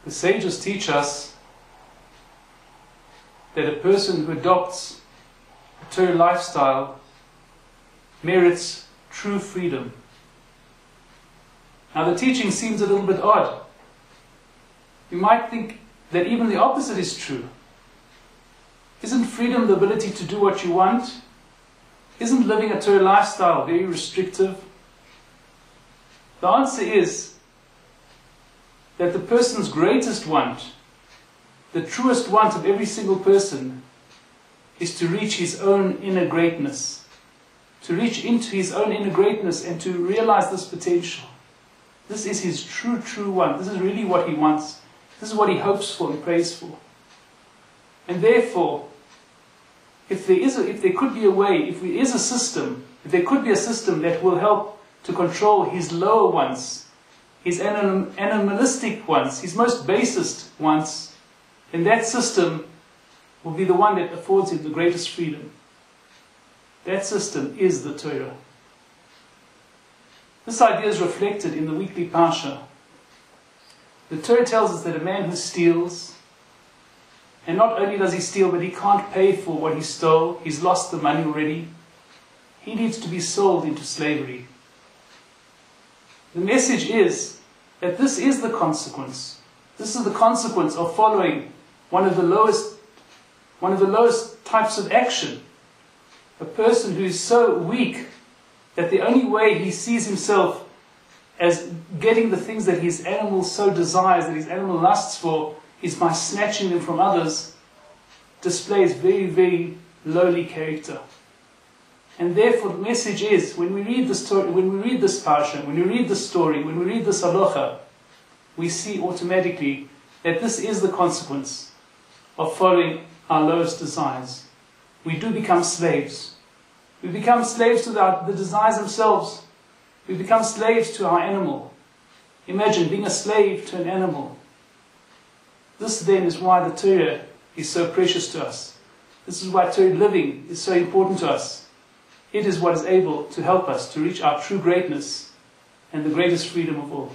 The sages teach us that a person who adopts a Torah lifestyle merits true freedom. Now the teaching seems a little bit odd. You might think that even the opposite is true. Isn't freedom the ability to do what you want? Isn't living a Torah lifestyle very restrictive? The answer is that the person's greatest want, the truest want of every single person, is to reach his own inner greatness. To reach into his own inner greatness and to realize this potential. This is his true want. This is really what he wants. This is what he hopes for and prays for. And therefore, if there could be a way, if there is a system, if there could be a system that will help to control his lower wants, his animalistic wants, his most basest wants, then that system will be the one that affords him the greatest freedom. That system is the Torah. This idea is reflected in the weekly Parsha. The Torah tells us that a man who steals, and not only does he steal, but he can't pay for what he stole, he's lost the money already, he needs to be sold into slavery. The message is that this is the consequence. This is the consequence of following one of the lowest types of action. A person who is so weak that the only way he sees himself as getting the things that his animal so desires, that his animal lusts for, is by snatching them from others, displays very, very lowly character. And therefore the message is, when we read this story, when we read this parsha, when we read this story, when we read this halacha, we see automatically that this is the consequence of following our lowest desires. We do become slaves. We become slaves to the desires themselves. We become slaves to our animal. Imagine being a slave to an animal. This then is why the Torah is so precious to us. This is why Torah living is so important to us. It is what is able to help us to reach our true greatness and the greatest freedom of all.